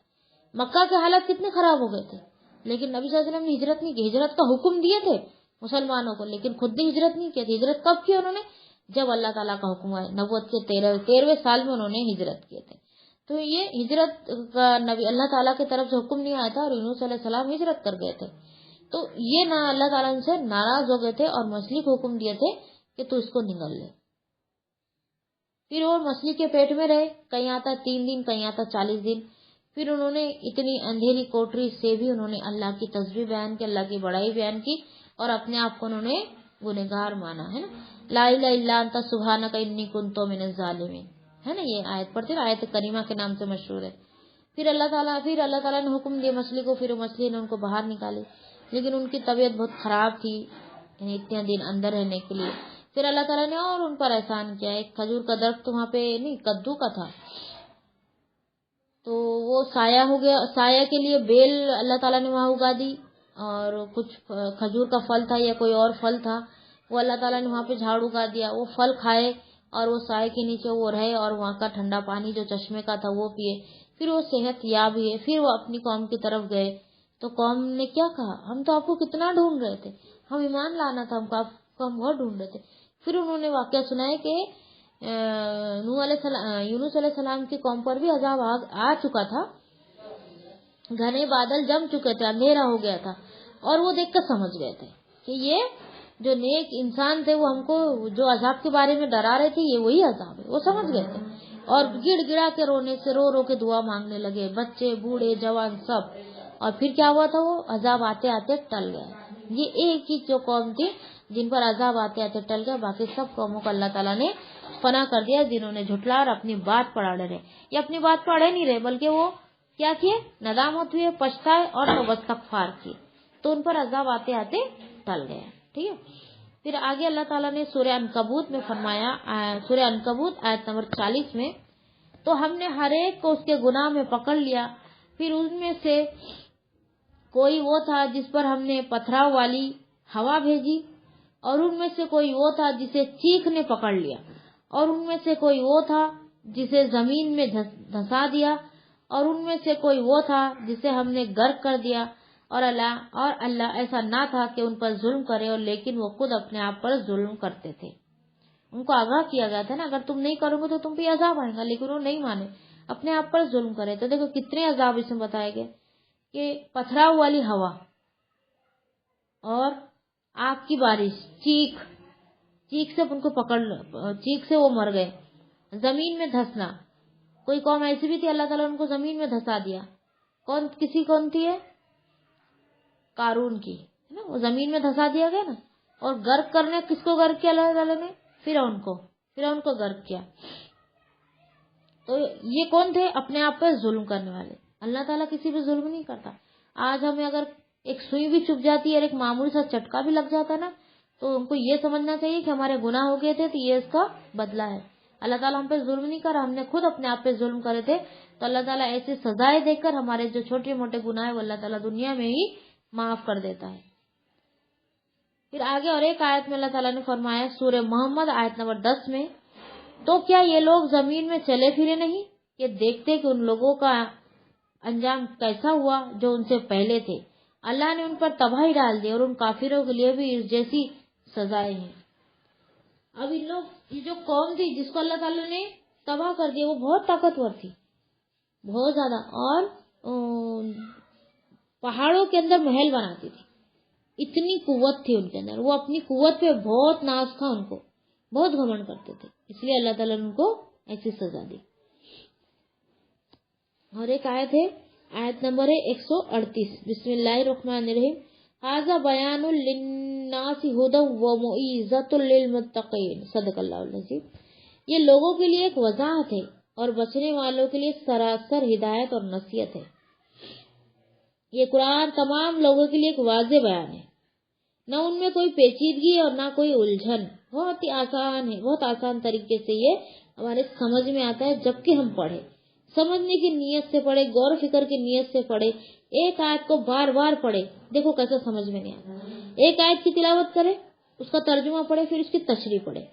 مکہ کے حالات کتنے خراب ہو گئے تھے، لیکن نبی صلی اللہ علیہ وسلم نے ہجرت نہیں کی، ہجرت کا حکم دیے تھے مسلمانوں کو، لیکن خود بھی ہجرت نہیں کی تھی۔ ہجرت کب کی انہوں نے؟ جب اللہ تعالیٰ کا حکم آیا، نبوت کے 13ویں سال میں انہوں نے ہجرت کیے تھے۔ تو یہ ہجرت کا نبی اللہ تعالیٰ کی طرف سے حکم نہیں آیا تھا اور یونس علیہ السلام ہجرت کر گئے تھے، تو یہ نہ اللہ تعالیٰ ان سے ناراض ہو گئے تھے اور مچھلی کو حکم دیے تھے کہ تو اس کو نگل لے۔ پھر وہ مچھلی کے پیٹ میں رہے، کہیں آتا 3 دن، کہیں آتا 40 دن۔ پھر انہوں نے اتنی اندھیری کوٹری سے بھی انہوں نے اللہ کی تسبیح بیان کی، اللہ کی بڑائی بیان کی، اور اپنے آپ کو انہوں نے گنہگار مانا، ہے نا۔ لا الہ الا انت سبحانک انی کنت من الظالمین، ہے نا، یہ آیت پڑھتے ہیں، آیت کریمہ کے نام سے مشہور ہے۔ پھر اللہ تعالیٰ نے حکم دیا مچھلی کو، پھر مچھلی نے ان کو باہر نکالی، لیکن ان کی طبیعت بہت خراب تھی اتنے دن اندر رہنے کے لیے۔ پھر اللہ تعالیٰ نے اور ان پر احسان کیا، ایک کھجور کا درخت وہاں پہ نہیں، کدو کا تھا، تو وہ سایہ ہو گیا، سایہ کے لیے بیل اللہ تعالیٰ نے وہاں اگا دی، اور کچھ کھجور کا پھل تھا یا کوئی اور پھل تھا وہ اللہ تعالیٰ نے وہاں پہ جھاڑ اگا دیا، وہ پھل کھائے اور وہ سائے کے نیچے وہ رہے اور وہاں کا ٹھنڈا پانی جو چشمے کا تھا وہ پیے، پھر وہ صحت یاب ہوئے۔ پھر وہ اپنی قوم کی طرف گئے تو قوم نے کیا کہا، ہم تو آپ کو کتنا ڈھونڈ رہے تھے، ہم ایمان لانا تھا، ہم بہت ڈھونڈ رہے تھے۔ پھر انہوں نے واقعہ سنایا کہ یونس علیہ السلام کی قوم پر بھی عذاب آ چکا تھا، گھنے بادل جم چکے تھے، اندھیرا ہو گیا تھا، اور وہ دیکھ کر سمجھ گئے تھے کہ یہ جو نیک انسان تھے وہ ہم کو جو عذاب کے بارے میں ڈرا رہے تھے، یہ وہی عذاب ہے، وہ سمجھ گئے تھے، اور گڑ گڑا کے رونے سے رو کے دعا مانگنے لگے، بچے بوڑھے جوان سب۔ اور پھر کیا ہوا تھا، وہ عذاب آتے آتے ٹل گیا۔ یہ ایک ہی جو قوم تھی جن پر عذاب آتے آتے ٹل گیا، باقی سب قوموں کو اللہ تعالیٰ نے فنا کر دیا جنہوں نے جھٹلا اور اپنی بات پر اڑے رہے، یا اپنی بات پر اڑے نہیں رہے بلکہ وہ کیا کیے، ندامت ہوئے، پچھتائے اور توبہ استغفار کی، تو ان پر عذاب آتے آتے ٹل گیا. ٹھیک ہے. پھر آگے اللہ تعالیٰ نے سورہ عنکبوت میں فرمایا، سورہ عنکبوت آیت نمبر 40 میں، تو ہم نے ہر ایک کو اس کے گناہ میں پکڑ لیا، پھر ان میں سے کوئی وہ تھا جس پر ہم نے پتھراؤ والی ہوا بھیجی، اور ان میں سے کوئی وہ تھا جسے چیخ نے پکڑ لیا، اور ان میں سے کوئی وہ تھا جسے زمین میں دھسا دیا، اور ان میں سے کوئی وہ تھا جسے ہم نے غرق کر دیا، اور اللہ ایسا نہ تھا کہ ان پر ظلم کرے، اور لیکن وہ خود اپنے آپ پر ظلم کرتے تھے. ان کو آگاہ کیا گیا تھا نا، اگر تم نہیں کرو گے تو تم پہ عذاب آئے گا، لیکن وہ نہیں مانے، اپنے آپ پر ظلم کرے. تو دیکھو کتنے عذاب اس میں بتائے گئے کہ پتھراؤ والی ہوا اور آگ کی بارش، چیخ سے ان کو چیخ سے وہ مر گئے. زمین میں دھسنا، کوئی قوم ایسی بھی تھی اللہ تعالیٰ نے ان کو زمین میں دھسا دیا. کون تھی ہے؟ قارون کی، ہے نا، وہ زمین میں دھسا دیا گیا نا. اور غرق کرنے، کس کو غرق کیا اللہ تعالیٰ نے؟ فرعون کو غرق کیا. تو یہ کون تھے؟ اپنے آپ پر ظلم کرنے والے. اللہ تعالیٰ کسی پہ ظلم نہیں کرتا. آج ہمیں اگر ایک سوئی بھی چبھ جاتی ہے اور ایک معمولی سا چٹکا بھی لگ جاتا ہے نا، تو ان کو یہ سمجھنا چاہیے کہ ہمارے گناہ ہو گئے تھے تو یہ اس کا بدلہ ہے. اللہ تعالیٰ ہم پہ ظلم نہیں کرا، ہم نے خود اپنے آپ پہ ظلم کرے تھے. تو اللہ تعالیٰ ایسی سزائیں دے کر ہمارے جو چھوٹے موٹے گناہ ہیں وہ اللہ تعالیٰ دنیا میں ہی معاف کر دیتا ہے. پھر آگے اور ایک آیت میں اللہ تعالیٰ نے فرمایا سورہ محمد آیت نمبر 10 میں، تو کیا یہ لوگ زمین میں چلے پھرے نہیں کہ دیکھتے کہ ان لوگوں کا انجام کیسا ہوا جو ان سے پہلے تھے. اللہ نے ان پر تباہی ڈال دی اور ان کافروں کے لیے بھی اس جیسی سزائیں ہیں. اب ان لوگ، یہ جو قوم تھی جس کو اللہ تعالیٰ نے تباہ کر دیا، وہ بہت طاقتور تھی، بہت زیادہ، اور پہاڑوں کے اندر محل بناتی تھی. اتنی قوت تھی ان کے اندر، وہ اپنی قوت پہ بہت ناز تھا ان کو، بہت گھمنڈ کرتے تھے، اس لیے اللہ تعالیٰ نے ان کو ایسی سزا دی. اور ایک آیت ہے، آیت نمبر 138، بسم اللہ الرحمن الرحیم، ھذا بیان للناس ھدی وموعظۃ للمتقین، صدق اللہ العظیم. یہ لوگوں کے لیے ایک وضاحت ہے اور بچنے والوں کے لیے سراسر ہدایت اور نصیحت ہے. یہ قرآن تمام لوگوں کے لیے ایک واضح بیان ہے، نہ ان میں کوئی پیچیدگی اور نہ کوئی الجھن. بہت ہی آسان ہے، بہت آسان طریقے سے یہ ہمارے سمجھ میں آتا ہے جب کہ ہم پڑھیں، سمجھنے کی نیت سے پڑھے، غور و فکر کی نیت سے پڑھے. ایک آیت کو بار بار پڑھے، دیکھو کیسے سمجھ میں نہیں آتا. ایک آیت کی تلاوت کرے، اس کا ترجمہ پڑھے، پھر اس کی تشریح پڑھے،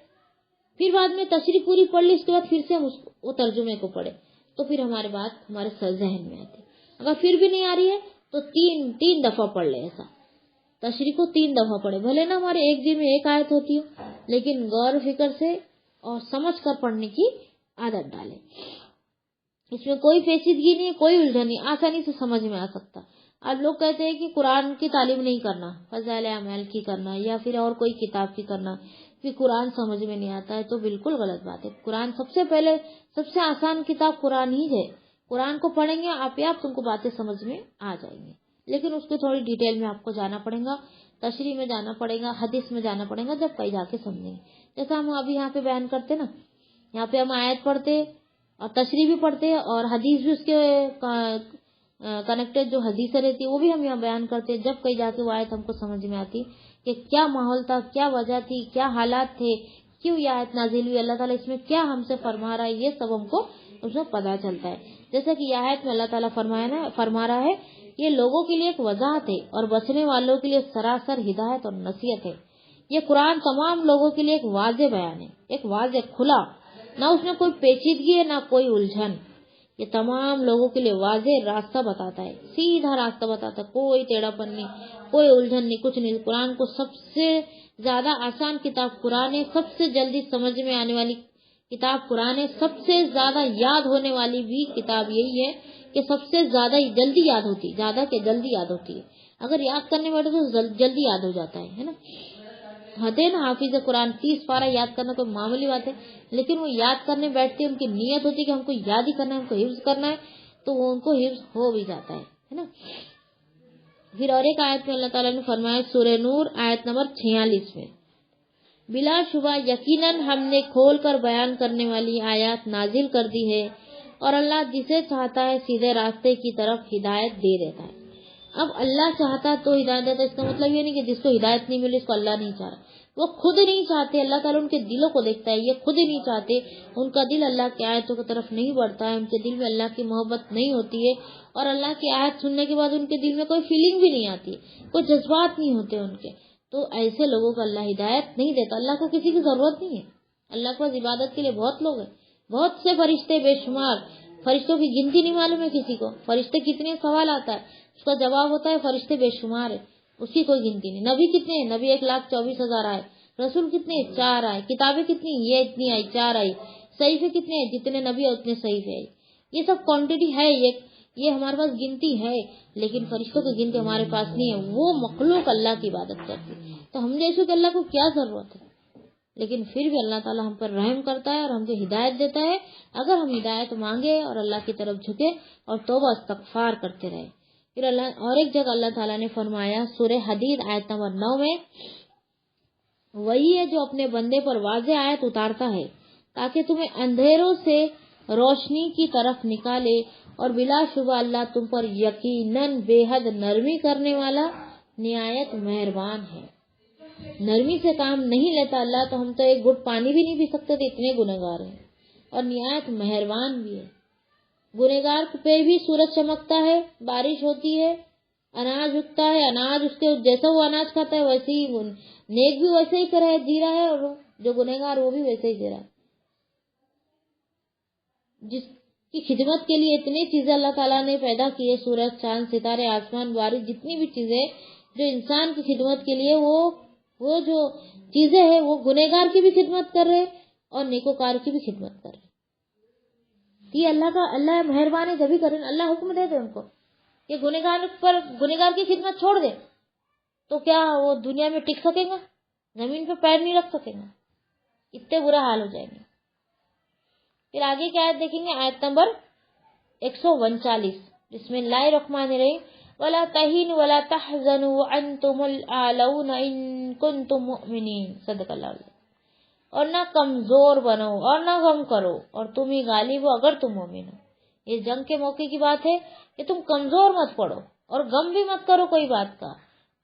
پھر بعد میں تشریح پوری پڑھ لی، اس کے بعد پھر سے ہم وہ ترجمے کو پڑھے، تو پھر ہمارے بات ہمارے ذہن میں آتی. اگر پھر بھی نہیں آ رہی ہے تو تین دفعہ پڑھ لے. ایسا تشریح کو 3 دفعہ پڑھے، بھلے نا ہمارے ایک دن میں ایک آیت ہوتی ہو، لیکن غور و فکر سے اور سمجھ کر پڑھنے کی عادت ڈالے. اس میں کوئی پیچیدگی نہیں، کوئی الجھن نہیں، آسانی سے سمجھ میں آ سکتا. اب لوگ کہتے ہیں کہ قرآن کی تعلیم نہیں کرنا، فضائل اعمال کی کرنا، یا پھر اور کوئی کتاب کی کرنا، پھر قرآن سمجھ میں نہیں آتا ہے، تو بالکل غلط بات ہے. قرآن سب سے پہلے، سب سے آسان کتاب قرآن ہی ہے. قرآن کو پڑھیں گے آپ تم کو باتیں سمجھ میں آ جائیں گی، لیکن اس کو تھوڑی ڈیٹیل میں آپ کو جانا پڑے گا، تشریح میں جانا پڑے گا، حدیث میں جانا پڑے گا، جب کہیں جا کے سمجھیں گے. جیسا ہم ابھی یہاں پہ بیان کرتے نا، یہاں پہ ہم آیت پڑھتے اور تشریح بھی پڑھتے اور حدیث بھی اس کے کنیکٹڈ جو حدیثیں رہتی ہے وہ بھی ہم یہاں بیان کرتے. جب کہیں جا کے وہ آیت ہم کو سمجھ میں آتی کہ کیا ماحول تھا، کیا وجہ تھی، کیا حالات تھے، کیوں یہ آیت نازل ہوئی، اللہ تعالیٰ اس میں کیا ہم سے فرما رہا ہے، یہ سب ہم کو اس میں پتا چلتا ہے. جیسا کہ یہ آیت میں اللہ تعالیٰ فرما رہا ہے، یہ لوگوں کے لیے ایک وضاحت ہے اور بچنے والوں کے لیے سراسر ہدایت اور نصیحت ہے. یہ قرآن تمام لوگوں کے لیے ایک واضح بیان ہے، ایک واضح کھلا، نہ اس میں کوئی پیچیدگی ہے نہ کوئی الجھن. یہ تمام لوگوں کے لیے واضح راستہ بتاتا ہے، سیدھا راستہ بتاتا ہے، کوئی ٹیڑھا پن نہیں، کوئی الجھن نہیں، کچھ نہیں. قرآن کو سب سے زیادہ آسان کتاب قرآن ہے، سب سے جلدی سمجھ میں آنے والی کتاب قرآن ہے، سب سے زیادہ یاد ہونے والی بھی کتاب یہی ہے کہ سب سے زیادہ جلدی یاد ہوتی، زیادہ کہ جلدی یاد ہوتی ہے. اگر یاد کرنے بیٹھے تو جلدی یاد ہو جاتا ہے نا. ہے نا، حافظ قرآن 30 پارہ یاد کرنا کوئی معمولی بات ہے، لیکن وہ یاد کرنے بیٹھتے ان کی نیت ہوتی کہ ہم کو یاد ہی کرنا ہے، ہم کو حفظ کرنا ہے، تو وہ ان کو حفظ ہو بھی جاتا ہے نا. پھر اور ایک آیت میں اللہ تعالیٰ نے فرمایا سورہ نور آیت نمبر 46 میں، بلا شبہ یقیناً ہم نے کھول کر بیان کرنے والی آیات نازل کر دی ہے، اور اللہ جسے چاہتا ہے سیدھے راستے کی طرف ہدایت دے دیتا ہے. اب اللہ چاہتا تو ہدایت دیتا، اس کا مطلب یہ نہیں کہ جس کو ہدایت نہیں ملی اس کو اللہ نہیں چاہ رہا، وہ خود نہیں چاہتے، اللہ تعالیٰ ان کے دلوں کو دیکھتا ہے، یہ خود ہی نہیں چاہتے، ان کا دل اللہ کی آیتوں کی طرف نہیں بڑھتا ہے، ان کے دل میں اللہ کی محبت نہیں ہوتی ہے، اور اللہ کی آیت سننے کے بعد ان کے دل میں کوئی فیلنگ بھی نہیں آتی، کوئی جذبات نہیں ہوتے ان کے، تو ایسے لوگوں کو اللہ ہدایت نہیں دیتا۔ اللہ کو کسی کی ضرورت نہیں ہے، اللہ کے پاس عبادت کے لیے بہت لوگ ہیں، بہت سے فرشتے بے شمار، فرشتوں کی گنتی نہیں معلوم ہے کسی کو، فرشتے کتنے سوال آتا ہے اس کا جواب ہوتا ہے فرشتے بے شمار ہے، اس کی کوئی گنتی نہیں۔ نبی کتنے ہیں؟ نبی 1,24,000 آئے، رسول کتنے؟ 4 آئے، کتابیں کتنی؟ یہ اتنی آئی، 4 آئی، صحیفے کتنے ہیں؟ جتنے نبی اتنے صحیفے آئی، یہ سب کوانٹٹی ہے، یہ ہمارے پاس گنتی ہے، لیکن فرشتوں کی گنتی ہمارے پاس نہیں ہے، وہ مخلوق اللہ کی عبادت کرتی، تو ہم جیسے کہ اللہ کو کیا ضرورت ہے؟ لیکن پھر بھی اللہ تعالیٰ ہم پر رحم کرتا ہے اور ہم کو ہدایت دیتا ہے، اگر ہم ہدایت مانگے اور اللہ کی طرف جھکے اور توبہ استغفار کرتے رہے۔ پھر اللہ اور ایک جگہ اللہ تعالیٰ نے فرمایا سورہ حدید آیت نمبر 9 میں، وہی ہے جو اپنے بندے پر واضح آیت اتارتا ہے تاکہ تمہیں اندھیروں سے روشنی کی طرف نکالے، اور بلا شبہ اللہ تم پر یقیناً بے حد نرمی کرنے والا نہایت مہربان ہے۔ نرمی سے کام نہیں لیتا اللہ، تو ہم تو ایک گھٹ پانی بھی نہیں پی سکتے تھے، اتنے گنہگار ہیں، اور نہایت مہربان بھی ہے۔ گنہگار پہ بھی سورج چمکتا ہے، بارش ہوتی ہے، اناج اگتا ہے، اناج اس کے جیسا وہ اناج کھاتا ہے ویسے ہی نیک بھی ویسے ہی جی رہا ہے، اور جو گنہگار وہ بھی ویسے ہی جی رہا ہے۔ جس کی خدمت کے لیے اتنی چیزیں اللہ تعالیٰ نے پیدا کی ہے، سورج، چاند، ستارے، آسمان، بارش، جتنی بھی چیزیں جو انسان کی خدمت کے لیے، وہ جو چیزیں ہیں وہ گنہگار کی بھی خدمت کر رہے اور نیکوکار کی بھی خدمت کر رہے۔ یہ اللہ مہربان ہے، جبھی کریں، اللہ حکم دے دے ان کو کہ گنہگار کی خدمت چھوڑ دے، تو کیا وہ دنیا میں ٹک سکیں گا؟ زمین پہ پیر نہیں رکھ سکیں گا، اتنے برا حال ہو جائیں گے۔ پھر آگے کی آیت دیکھیں گے، آیت نمبر 139، بسم اللہ الرحمن الرحیم، وَلَا تَهِنُوا وَلَا تَحْزَنُوا وَأَنْتُمُ الْأَعْلَوْنَ إِن كُنتُم مُؤْمِنِينَ، صدق اللہ علیہ۔ اور نہ کمزور بنو اور نہ غم کرو، اور تم ہی غالب ہو اگر تم مومن ہو۔ اس جنگ کے موقع کی بات ہے کہ تم کمزور مت پڑو اور غم بھی مت کرو کوئی بات کا،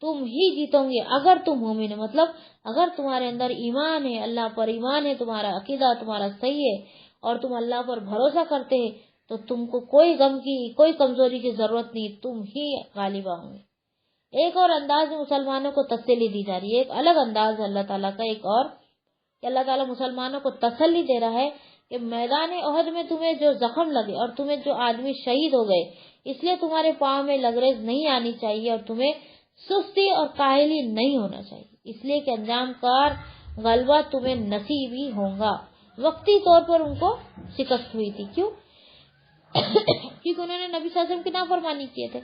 تم ہی جیتو گے اگر تم مومن ہو، مطلب اگر تمہارے اندر ایمان ہے، اللہ پر ایمان ہے، تمہارا عقیدہ تمہارا صحیح ہے اور تم اللہ پر بھروسہ کرتے ہیں، تو تم کو کوئی غم کی، کوئی کمزوری کی ضرورت نہیں، تم ہی غالبہ ہوں گے۔ ایک اور انداز میں مسلمانوں کو تسلی دی جا رہی ہے، ایک الگ انداز ہے اللہ تعالیٰ کا، ایک اور کہ اللہ تعالیٰ مسلمانوں کو تسلی دے رہا ہے کہ میدان احد میں تمہیں جو زخم لگے اور تمہیں جو آدمی شہید ہو گئے، اس لیے تمہارے پاؤں میں لگریز نہیں آنی چاہیے اور تمہیں سستی اور کاہلی نہیں ہونا چاہیے، اس لیے کہ انجام کار غلبہ تمہیں نصیب ہی ہوگا۔ وقتی طور پر ان کو شکست ہوئی تھی، کیوں؟ کیونکہ انہوں نے نبی صلی اللہ علیہ وسلم کی نافرمانی کیے تھے۔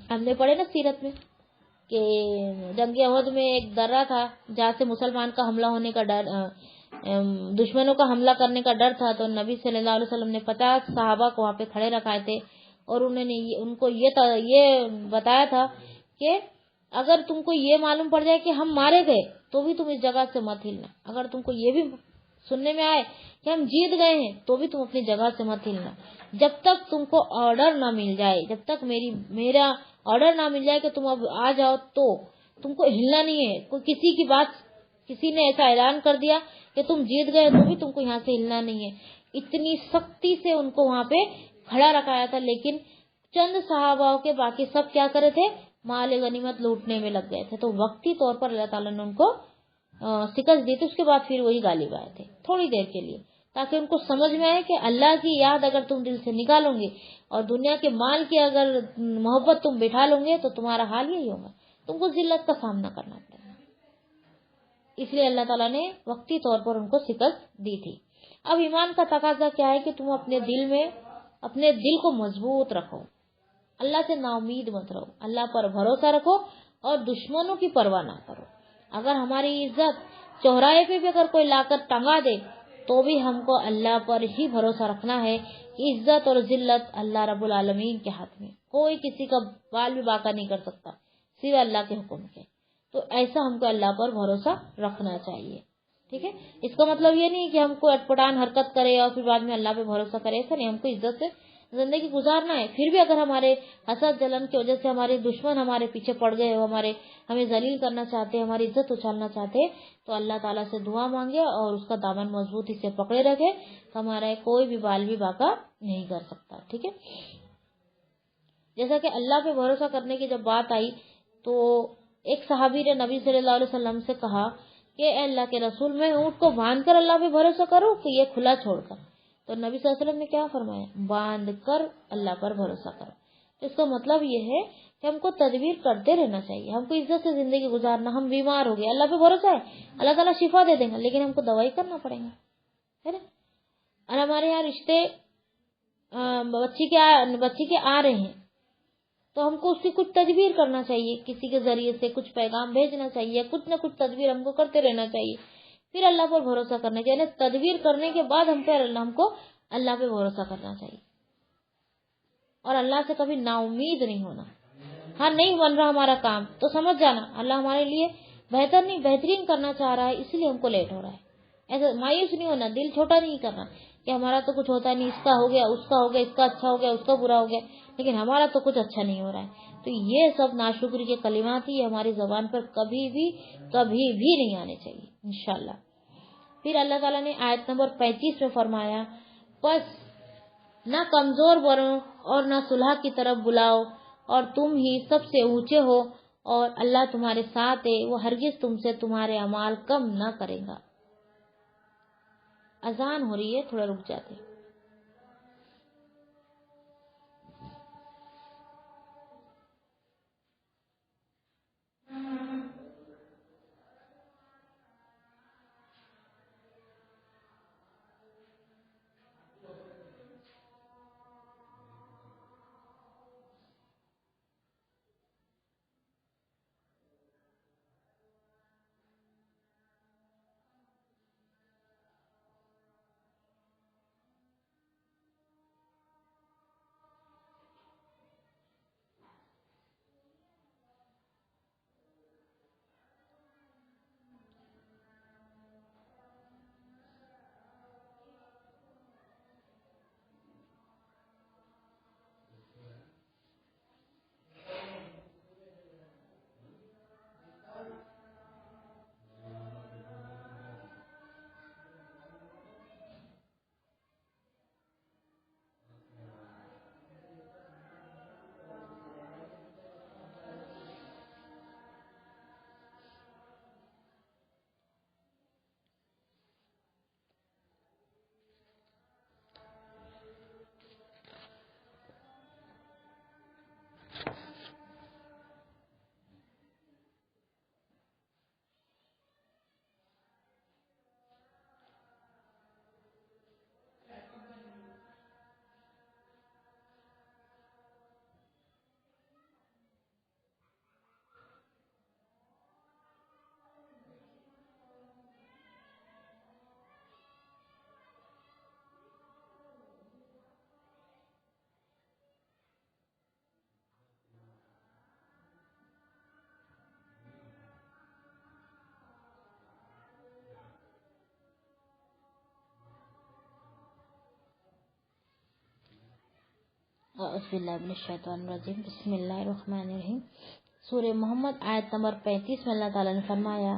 ہم نے پڑھے نا سیرت میں کہ جنگ احد میں ایک درہ تھا جہاں سے مسلمان کا حملہ ہونے کا ڈر، دشمنوں کا حملہ کرنے کا ڈر تھا، تو نبی صلی اللہ علیہ وسلم نے 50 صحابہ کو وہاں پہ کھڑے رکھائے تھے، اور انہوں نے ان کو یہ بتایا تھا کہ اگر تم کو یہ معلوم پڑ جائے کہ ہم مارے گئے تو بھی تم اس جگہ سے مت ہلنا، اگر تم کو یہ بھی سننے میں آئے کہ ہم جیت گئے ہیں تو بھی تم اپنی جگہ سے مت ہلنا، جب تک تم کو آرڈر نہ مل جائے، جب تک میرا آرڈر نہ مل جائے کہ تم اب آ جاؤ تو تم کو ہلنا نہیں ہے۔ کوئی کسی کی بات، کسی نے ایسا اعلان کر دیا کہ تم جیت گئے تو بھی تم کو یہاں سے ہلنا نہیں ہے، اتنی سختی سے ان کو وہاں پہ کھڑا رکھایا تھا، لیکن چند صحابہ کے باقی سب کیا کرے تھے؟ مال غنیمت لوٹنے میں لگ گئے تھے، تو وقتی طور پر اللہ تعالیٰ نے ان کو شکست دی تھی، اس کے بعد پھر وہی غالب آئے تھے تھوڑی دیر کے لیے، تاکہ ان کو سمجھ میں آئے کہ اللہ کی یاد اگر تم دل سے نکالو گے اور دنیا کے مال کی اگر محبت تم بٹھا لو گے تو تمہارا حال یہی ہوگا، تم کو ذلت کا سامنا کرنا پڑے گا۔ اس لیے اللہ تعالیٰ نے وقتی طور پر ان کو شکست دی تھی۔ اب ایمان کا تقاضا کیا ہے کہ تم اپنے دل کو مضبوط رکھو، اللہ سے نا امید مت رہو، اللہ پر بھروسہ رکھو اور دشمنوں کی پرواہ نہ کرو۔ اگر ہماری عزت چوراہے پہ بھی اگر کوئی لا کر ٹنگا دے تو بھی ہم کو اللہ پر ہی بھروسہ رکھنا ہے کہ عزت اور ذلت اللہ رب العالمین کے ہاتھ میں، کوئی کسی کا بال بھی باقا نہیں کر سکتا سوائے اللہ کے حکم کے، تو ایسا ہم کو اللہ پر بھروسہ رکھنا چاہیے، ٹھیک ہے۔ اس کا مطلب یہ نہیں کہ ہم کو اٹپٹان حرکت کرے اور پھر بعد میں اللہ پہ بھروسہ کرے، ایسا نہیں، ہم کو عزت سے زندگی گزارنا ہے. پھر بھی اگر ہمارے حسد جلن کی وجہ سے ہمارے دشمن ہمارے پیچھے پڑ گئے ہو، ہمیں ذلیل کرنا چاہتے ہیں، ہماری عزت اچھالنا چاہتے ہیں، تو اللہ تعالیٰ سے دعا مانگے اور اس کا دامن مضبوطی سے پکڑے رکھے. ہمارا کوئی بھی بال بھی باقا نہیں کر سکتا. ٹھیک ہے. جیسا کہ اللہ پہ بھروسہ کرنے کی جب بات آئی تو ایک صحابی نے نبی صلی اللہ علیہ وسلم سے کہا کہ اے اللہ کے رسول، میں اونٹ کو باندھ کر اللہ پہ بھروسہ کروں کہ یہ کھلا چھوڑ کر؟ تو نبی صلی اللہ علیہ وسلم نے کیا فرمایا؟ باندھ کر اللہ پر بھروسہ کرو. تو اس کا مطلب یہ ہے کہ ہم کو تدبیر کرتے رہنا چاہیے. ہم کو عزت سے زندگی گزارنا. ہم بیمار ہو گئے، اللہ پہ بھروسہ ہے، اللہ تعالیٰ شفا دے دیں گا، لیکن ہم کو دوائی کرنا پڑے گا، ہے نا. اور ہمارے یہاں رشتے بچی کے آ رہے ہیں تو ہم کو اس کی کچھ تدبیر کرنا چاہیے، کسی کے ذریعے سے کچھ پیغام بھیجنا چاہیے، کچھ نہ کچھ تدبیر ہم کو کرتے رہنا چاہیے. پھر اللہ پر بھروسہ کرنا چاہیے. تدبیر کرنے کے بعد ہم کو اللہ پہ بھروسہ کرنا چاہیے اور اللہ سے کبھی نا امید نہیں ہونا. ہاں نہیں بن رہا ہمارا کام تو سمجھ جانا اللہ ہمارے لیے بہتر نہیں بہترین کرنا چاہ رہا ہے، اس لیے ہم کو لیٹ ہو رہا ہے. ایسا مایوس نہیں ہونا، دل چھوٹا نہیں کرنا کہ ہمارا تو کچھ ہوتا نہیں، اس کا ہو گیا، اس کا ہو گیا، اس کا اچھا ہو گیا، اس کا برا ہو گیا، لیکن ہمارا تو کچھ اچھا نہیں ہو رہا ہے. تو یہ سب ناشکری کے کلمات ہی ہماری زبان پر کبھی بھی نہیں آنے چاہیے انشاءاللہ. پھر اللہ تعالیٰ نے آیت نمبر 35 میں فرمایا، بس نہ کمزور بنو اور نہ صلح کی طرف بلاؤ، اور تم ہی سب سے اونچے ہو اور اللہ تمہارے ساتھ ہے، وہ ہرگز تم سے تمہارے اعمال کم نہ کرے گا. اذان ہو رہی ہے، تھوڑا رک جاتے. اعوذ باللہ من الشیطان الرجیم. بسم اللہ الرحمن الرحیم. سورہ محمد آیت نمبر 35 میں اللہ تعالیٰ نے فرمایا،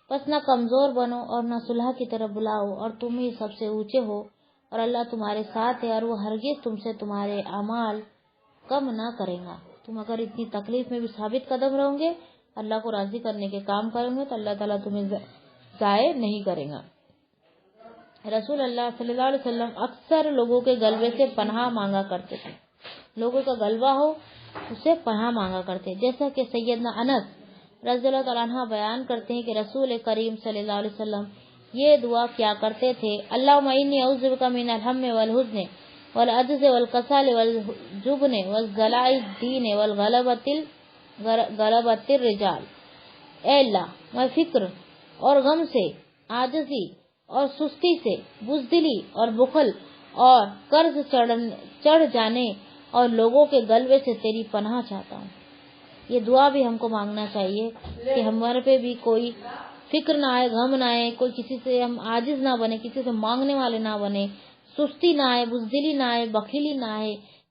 پس نہ کمزور بنو اور نہ صلح کی طرف بلاؤ، اور تم ہی سب سے اونچے ہو اور اللہ تمہارے ساتھ ہے، اور وہ ہرگز تم سے تمہارے اعمال کم نہ کرے گا. تم اگر اتنی تکلیف میں بھی ثابت قدم رہو گے، اللہ کو راضی کرنے کے کام کرو گے، تو اللہ تعالیٰ تمہیں ضائع نہیں کرے گا. رسول اللہ صلی اللہ علیہ وسلم اکثر لوگوں کے غلبے سے پناہ مانگا کرتے تھے. لوگوں کا غلبہ ہو اسے پناہ مانگا کرتے، جیسا کہ سیدنا انس رضی اللہ تعالیٰ عنہ بیان کرتے ہیں کہ رسول کریم صلی اللہ علیہ وسلم یہ دعا کیا کرتے تھے، اللہم انی اعوذ بک من الہم والحزن والعجز والکسل والجبن والضلع الدین والغلبۃ الرجال. اے اللہ، میں فکر اور غم سے، عاجزی اور سستی سے، بزدلی اور بخل اور قرض چڑھ جانے اور لوگوں کے غلبے سے تیری پناہ چاہتا ہوں. یہ دعا بھی ہم کو مانگنا چاہیے کہ ہمارے پہ بھی کوئی فکر نہ آئے، غم نہ آئے، کوئی کسی سے ہم عاجز نہ بنے، کسی سے مانگنے والے نہ بنے، سستی نہ آئے، بزدلی نہ آئے، بخیلی نہ آئے،